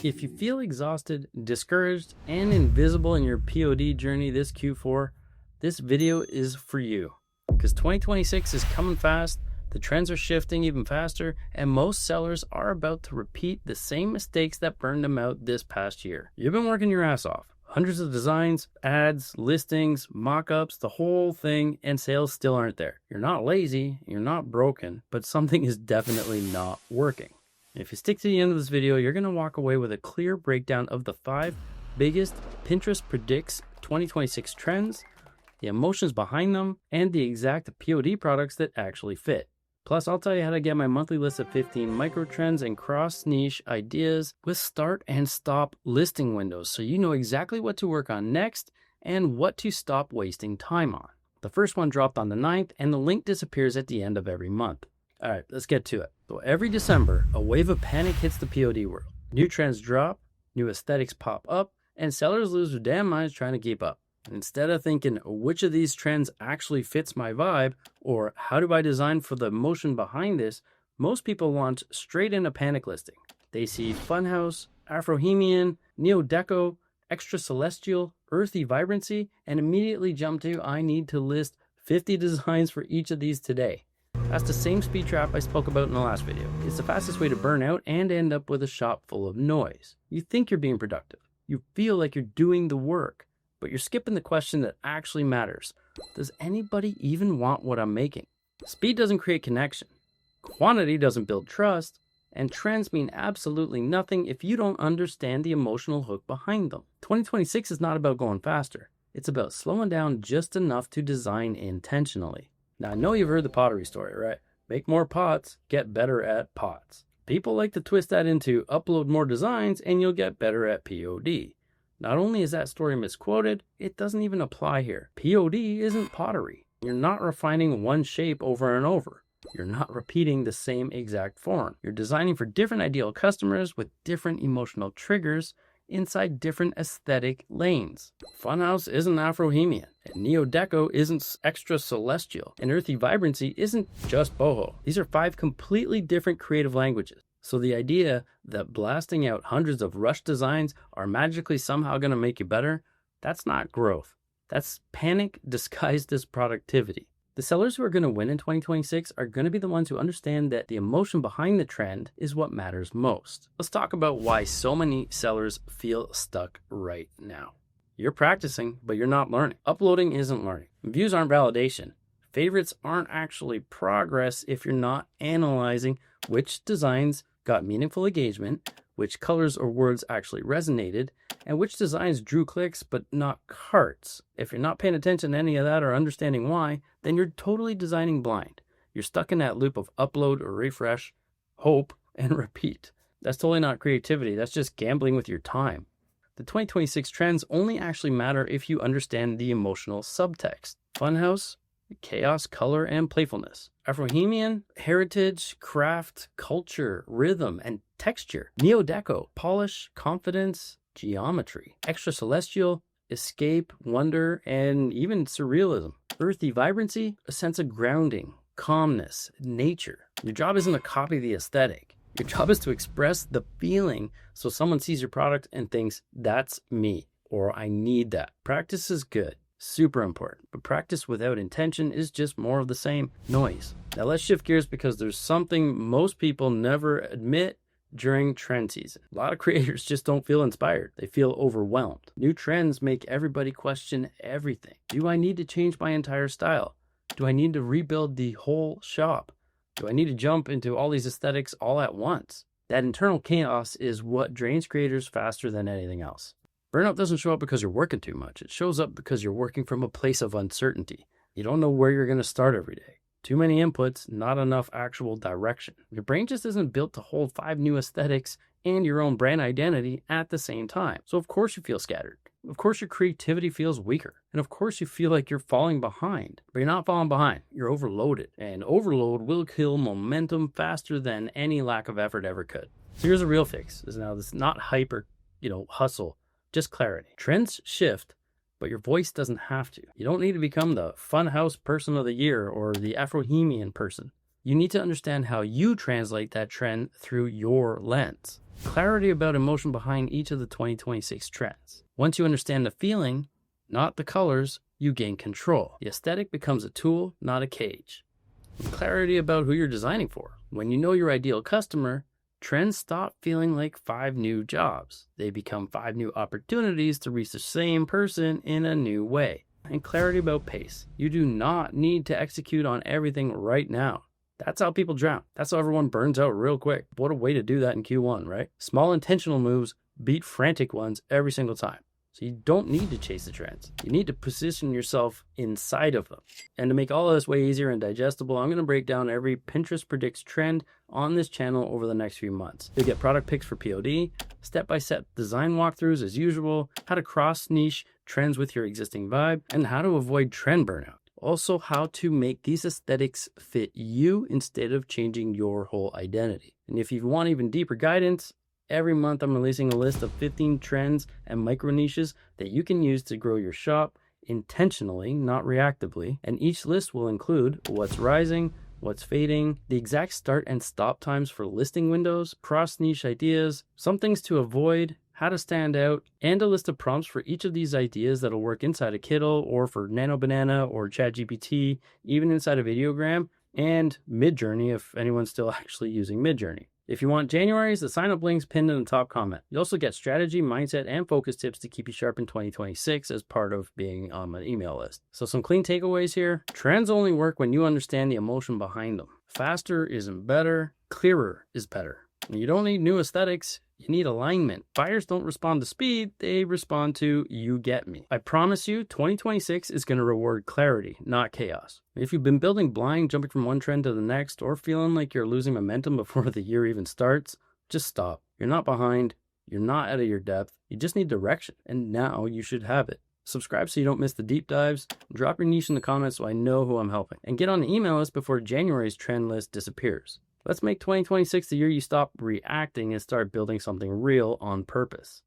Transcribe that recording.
If you feel exhausted, discouraged, and invisible in your POD journey this Q4, this video is for you. Because 2026 is coming fast, the trends are shifting even faster, and most sellers are about to repeat the same mistakes that burned them out this past year. You've been working your ass off. Hundreds of designs, ads, listings, mock-ups, the whole thing, and sales still aren't there. You're not lazy, you're not broken, but something is definitely not working. If you stick to the end of this video, you're going to walk away with a clear breakdown of the 5 biggest Pinterest predicts 2026 trends, the emotions behind them, and the exact POD products that actually fit. Plus, I'll tell you how to get my monthly list of 15 micro trends and cross niche ideas with start and stop listing windows, so you know exactly what to work on next and what to stop wasting time on. The first one dropped on the 9th, and the link disappears at the end of every month. All right, let's get to it. So every December, a wave of panic hits the POD world. New trends drop, new aesthetics pop up, and sellers lose their damn minds trying to keep up. Instead of thinking, which of these trends actually fits my vibe, or how do I design for the emotion behind this, most people launch straight into panic listing. They see Funhouse, Afrohemian, Neo-Deco, Extra Celestial, Earthy Vibrancy, and immediately jump to, I need to list 50 designs for each of these today. That's the same speed trap I spoke about in the last video. It's the fastest way to burn out and end up with a shop full of noise. You think you're being productive. You feel like you're doing the work. But you're skipping the question that actually matters. Does anybody even want what I'm making? Speed doesn't create connection. Quantity doesn't build trust. And trends mean absolutely nothing if you don't understand the emotional hook behind them. 2026 is not about going faster. It's about slowing down just enough to design intentionally. Now, I know you've heard the pottery story, right? Make more pots, get better at pots. People like to twist that into upload more designs and you'll get better at POD. Not only is that story misquoted, it doesn't even apply here. POD isn't pottery. You're not refining one shape over and over. You're not repeating the same exact form. You're designing for different ideal customers with different emotional triggers inside different aesthetic lanes. Funhouse isn't Afrohemian, and Neo-Deco isn't Extra Celestial, and Earthy Vibrancy isn't just boho. These are 5 completely different creative languages. So the idea that blasting out hundreds of rushed designs are magically somehow going to make you better, that's not growth. That's panic disguised as productivity. The sellers who are going to win in 2026 are going to be the ones who understand that the emotion behind the trend is what matters most. Let's talk about why so many sellers feel stuck right now. You're practicing, but you're not learning. Uploading isn't learning. Views aren't validation. Favorites aren't actually progress if you're not analyzing which designs got meaningful engagement, which colors or words actually resonated, and which designs drew clicks but not carts. If you're not paying attention to any of that or understanding why, then you're totally designing blind. You're stuck in that loop of upload or refresh, hope, and repeat. That's totally not creativity. That's just gambling with your time. The 2026 trends only actually matter if you understand the emotional subtext. Funhouse, chaos, color, and playfulness. Afrohemian, heritage, craft, culture, rhythm, and texture. Neo-Deco, polish, confidence, geometry. Extra Celestial, escape, wonder, and even surrealism. Earthy Vibrancy, a sense of grounding, calmness, nature. Your job isn't to copy the aesthetic. Your job is to express the feeling so someone sees your product and thinks, that's me, or I need that. Practice is good. Super important, but practice without intention is just more of the same noise. Now let's shift gears because there's something most people never admit during trend season. A lot of creators just don't feel inspired. They feel overwhelmed. New trends make everybody question everything. Do I need to change my entire style? Do I need to rebuild the whole shop? Do I need to jump into all these aesthetics all at once? That internal chaos is what drains creators faster than anything else. Burnout doesn't show up because you're working too much. It shows up because you're working from a place of uncertainty. You don't know where you're going to start every day. Too many inputs, not enough actual direction. Your brain just isn't built to hold 5 new aesthetics and your own brand identity at the same time. So of course you feel scattered. Of course your creativity feels weaker. And of course you feel like you're falling behind. But you're not falling behind. You're overloaded. And overload will kill momentum faster than any lack of effort ever could. So here's a real fix. Now this is not hype or, hustle. Just clarity. Trends shift, but your voice doesn't have to. You don't need to become the Funhouse Person of the Year or the Afrohemian person. You need to understand how you translate that trend through your lens. Clarity about emotion behind each of the 2026 trends. Once you understand the feeling, not the colors, you gain control. The aesthetic becomes a tool, not a cage. And clarity about who you're designing for. When you know your ideal customer, trends stop feeling like 5 new jobs. They become 5 new opportunities to reach the same person in a new way. And clarity about pace. You do not need to execute on everything right now. That's how people drown. That's how everyone burns out real quick. What a way to do that in Q1, right? Small intentional moves beat frantic ones every single time. So you don't need to chase the trends. You need to position yourself inside of them. And to make all of this way easier and digestible, I'm going to break down every Pinterest predicts trend on this channel over the next few months. You'll get product picks for POD, step-by-step design walkthroughs as usual, how to cross niche trends with your existing vibe, and how to avoid trend burnout. Also, how to make these aesthetics fit you instead of changing your whole identity. And if you want even deeper guidance, every month I'm releasing a list of 15 trends and micro niches that you can use to grow your shop intentionally, not reactively. And each list will include what's rising, what's fading, the exact start and stop times for listing windows, cross niche ideas, some things to avoid, how to stand out, and a list of prompts for each of these ideas that'll work inside a Kittl or for Nano Banana or ChatGPT, even inside of Videogram and Midjourney if anyone's still actually using Midjourney. If you want January's, the sign up link's pinned in the top comment. You also get strategy, mindset, and focus tips to keep you sharp in 2026 as part of being on my email list. So some clean takeaways here. Trends only work when you understand the emotion behind them. Faster isn't better, clearer is better. And you don't need new aesthetics, you need alignment. Buyers don't respond to speed, they respond to you get me. I promise you, 2026 is going to reward clarity, not chaos. If you've been building blind, jumping from one trend to the next, or feeling like you're losing momentum before the year even starts, just stop. You're not behind, you're not out of your depth, you just need direction, and now you should have it. Subscribe so you don't miss the deep dives, drop your niche in the comments so I know who I'm helping, and get on the email list before January's trend list disappears. Let's make 2026 the year you stop reacting and start building something real on purpose.